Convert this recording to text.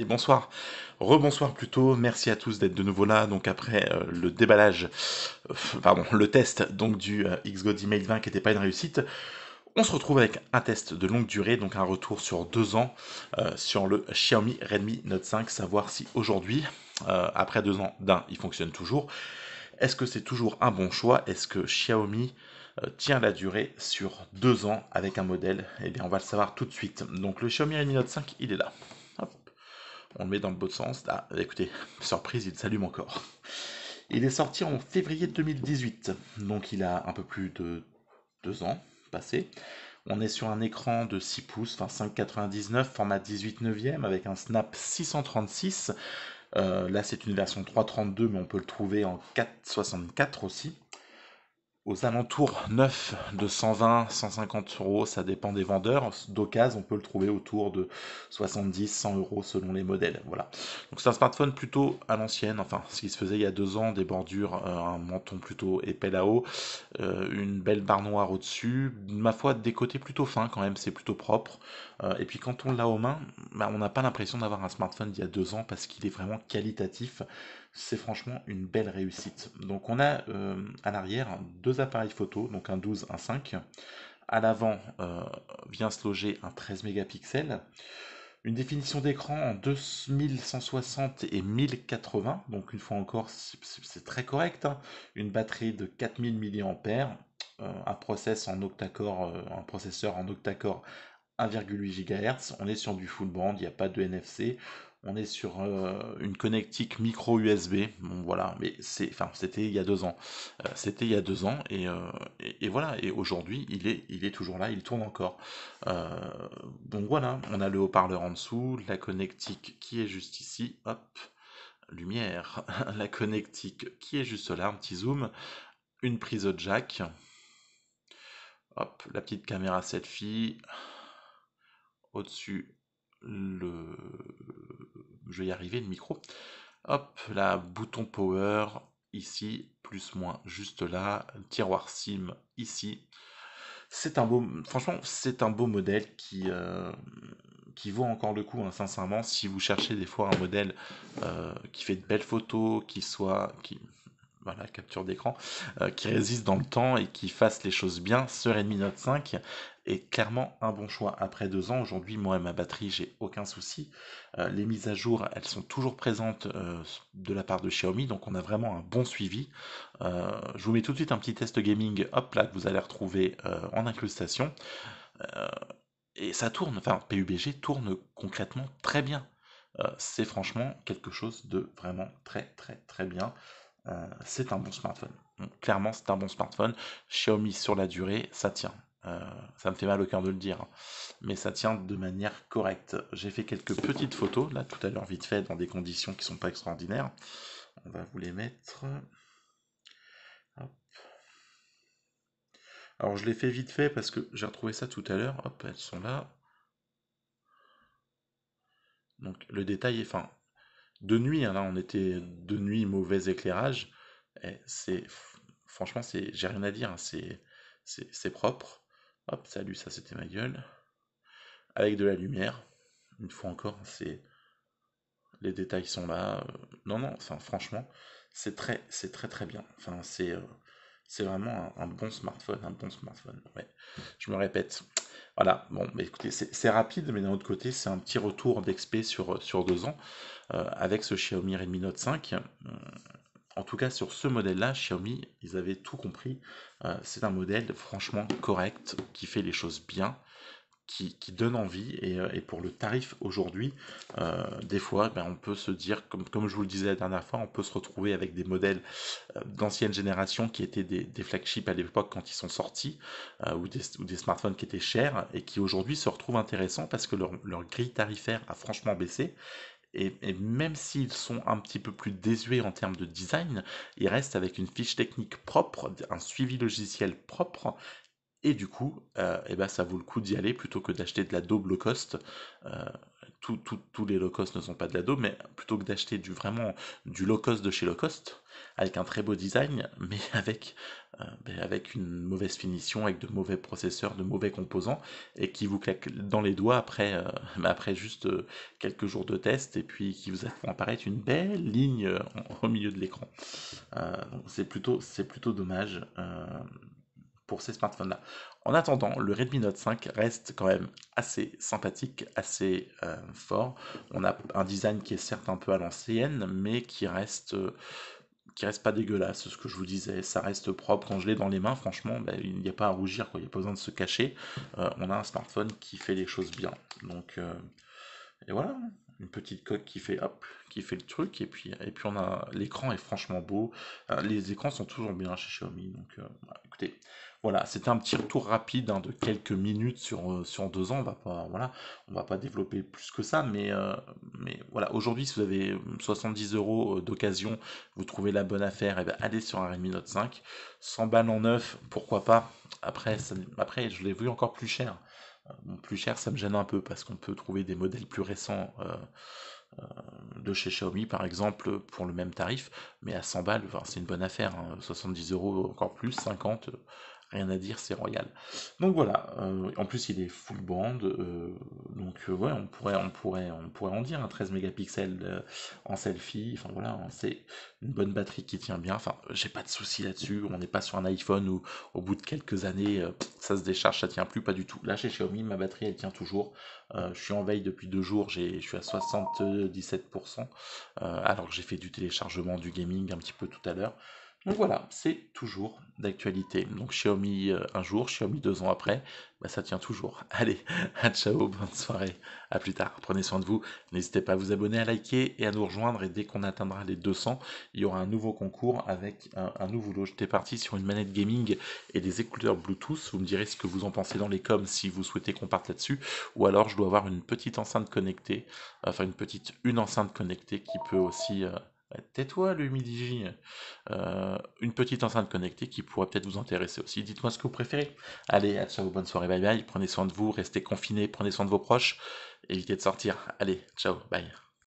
bonsoir. Rebonsoir plutôt, merci à tous d'être de nouveau là. Donc après le déballage, pardon, le test donc du XGOD Email 20 qui n'était pas une réussite, on se retrouve avec un test de longue durée, donc un retour sur 2 ans sur le Xiaomi Redmi Note 5, savoir si aujourd'hui, après 2 ans, il fonctionne toujours. Est-ce que c'est toujours un bon choix? Est-ce que Xiaomi tient la durée sur 2 ans avec un modèle? Eh bien, on va le savoir tout de suite. Donc le Xiaomi Redmi Note 5, il est là. Hop. On le met dans le bon sens. Ah, écoutez, surprise, il s'allume encore. Il est sorti en février 2018, donc il a un peu plus de 2 ans passé. On est sur un écran de 6 pouces, enfin 5,99, format 18 neuvième, avec un Snap 636. Là, c'est une version 3,32, mais on peut le trouver en 4,64 aussi. Aux alentours neuf de 120, 150 euros, ça dépend des vendeurs. D'occasion, on peut le trouver autour de 70, 100 euros selon les modèles. Voilà. Donc c'est un smartphone plutôt à l'ancienne, enfin ce qui se faisait il y a 2 ans, des bordures, un menton plutôt épais là-haut, une belle barre noire au-dessus. Ma foi, des côtés plutôt fins quand même, c'est plutôt propre. Et puis quand on l'a aux mains, bah, on n'a pas l'impression d'avoir un smartphone d'il y a 2 ans parce qu'il est vraiment qualitatif. C'est franchement une belle réussite. Donc on a à l'arrière deux appareils photo, donc un 12, un 5. À l'avant vient se loger un 13 mégapixels. Une définition d'écran en 2160 et 1080, donc une fois encore c'est très correct, hein. Une batterie de 4000 mAh, un processeur en octa-core 1,8 GHz, on est sur du full band, il n'y a pas de NFC, on est sur une connectique micro USB, bon voilà, mais c'était il y a 2 ans. C'était il y a 2 ans et voilà, et aujourd'hui il est toujours là, il tourne encore. Euh, donc voilà, on a le haut-parleur en dessous, la connectique qui est juste ici, hop, lumière, la connectique qui est juste là, un petit zoom, une prise jack, hop, la petite caméra selfie, au-dessus le... Je vais y arriver, le micro. Hop, là, bouton power, ici, plus, moins, juste là, tiroir SIM, ici. Franchement, c'est un beau modèle qui vaut encore le coup, hein, sincèrement. Si vous cherchez des fois un modèle qui fait de belles photos, voilà, capture d'écran, qui résiste dans le temps et qui fasse les choses bien, ce Redmi Note 5 est clairement un bon choix. Après 2 ans, aujourd'hui, moi et ma batterie, j'ai aucun souci. Les mises à jour, elles sont toujours présentes de la part de Xiaomi, donc on a vraiment un bon suivi. Je vous mets tout de suite un petit test gaming, hop là, que vous allez retrouver en incrustation. Euh, et ça tourne, enfin, PUBG tourne concrètement très bien. C'est franchement quelque chose de vraiment très très très bien. C'est un bon smartphone. Clairement, c'est un bon smartphone. Xiaomi sur la durée, ça tient. Euh, Ça me fait mal au cœur de le dire, hein. Mais ça tient de manière correcte. J'ai fait quelques petites photos, là, tout à l'heure, vite fait, dans des conditions qui sont pas extraordinaires. On va vous les mettre. Hop. Alors, je l'ai fait vite fait parce que j'ai retrouvé ça tout à l'heure. Hop, elles sont là. Donc, le détail est fin. De nuit, hein, là, on était de nuit, mauvais éclairage. Et franchement, j'ai rien à dire, hein, c'est propre. Hop, salut, ça c'était ma gueule. Avec de la lumière. Une fois encore, les détails sont là. Non, non, enfin, franchement, c'est très très bien. Enfin, c'est vraiment un bon smartphone, un bon smartphone. Ouais, je me répète. Voilà, bon, mais écoutez, c'est rapide, mais d'un autre côté, c'est un petit retour d'XP sur 2 ans avec ce Xiaomi Redmi Note 5. En tout cas, sur ce modèle-là, Xiaomi, ils avaient tout compris. C'est un modèle franchement correct, qui fait les choses bien, qui donne envie. Et pour le tarif aujourd'hui, des fois, ben, on peut se dire, comme je vous le disais la dernière fois, on peut se retrouver avec des modèles d'ancienne génération qui étaient des flagships à l'époque quand ils sont sortis, ou des smartphones qui étaient chers et qui aujourd'hui se retrouvent intéressants parce que leur grille tarifaire a franchement baissé. Et même s'ils sont un petit peu plus désuets en termes de design, ils restent avec une fiche technique propre, un suivi logiciel propre, et du coup, eh ben, ça vaut le coup d'y aller plutôt que d'acheter de la daube low cost. Euh, tous les low cost ne sont pas de la daube, mais plutôt que d'acheter vraiment du low cost de chez low cost, avec un très beau design, mais avec avec une mauvaise finition, avec de mauvais processeurs, de mauvais composants, et qui vous claque dans les doigts après, après juste quelques jours de test, et puis qui vous font apparaître une belle ligne au milieu de l'écran. Donc c'est plutôt dommage pour ces smartphones-là. En attendant, le Redmi Note 5 reste quand même assez sympathique, assez fort. On a un design qui est certes un peu à l'ancienne, mais qui reste pas dégueulasse, ce que je vous disais, ça reste propre. Quand je l'ai dans les mains, franchement, bah, il n'y a pas à rougir, quoi. Il n'y a pas besoin de se cacher. On a un smartphone qui fait les choses bien. Donc, et voilà, une petite coque qui fait hop, qui fait le truc, et puis on a l'écran est franchement beau. Les écrans sont toujours bien chez Xiaomi, donc bah, écoutez, voilà, c'était un petit retour rapide hein, de quelques minutes sur 2 ans. Voilà, on va pas développer plus que ça, mais voilà, aujourd'hui, si vous avez 70 euros d'occasion, vous trouvez la bonne affaire, et ben allez sur un Redmi Note 5, 100 balles en neuf, pourquoi pas. Après, je l'ai vu encore plus cher. Bon, plus cher, ça me gêne un peu parce qu'on peut trouver des modèles plus récents de chez Xiaomi, par exemple, pour le même tarif, mais à 100 balles, enfin, c'est une bonne affaire. Hein, 70 euros encore plus, 50, rien à dire, c'est royal. Donc voilà, en plus il est full band, donc ouais, on pourrait en dire, un 13 mégapixels en selfie, enfin voilà, hein, c'est une bonne batterie qui tient bien, enfin j'ai pas de soucis là-dessus, on n'est pas sur un iPhone où au bout de quelques années ça se décharge, ça tient plus, pas du tout. Là chez Xiaomi, ma batterie elle tient toujours, je suis en veille depuis 2 jours, je suis à 77%, alors que j'ai fait du téléchargement, du gaming un petit peu tout à l'heure. Donc voilà, c'est toujours d'actualité. Donc Xiaomi un jour, Xiaomi 2 ans après, bah, ça tient toujours. Allez, à ciao, bonne soirée, à plus tard, prenez soin de vous. N'hésitez pas à vous abonner, à liker et à nous rejoindre. Et dès qu'on atteindra les 200, il y aura un nouveau concours avec un nouveau lot. J'étais parti sur une manette gaming et des écouteurs Bluetooth. Vous me direz ce que vous en pensez dans les coms si vous souhaitez qu'on parte là-dessus. Ou alors je dois avoir une petite enceinte connectée, enfin une enceinte connectée qui peut aussi... tais-toi le midi. Une petite enceinte connectée qui pourrait peut-être vous intéresser aussi. Dites-moi ce que vous préférez. Allez, à ciao, bonne soirée, bye bye. Prenez soin de vous, restez confinés, prenez soin de vos proches, évitez de sortir. Allez, ciao, bye.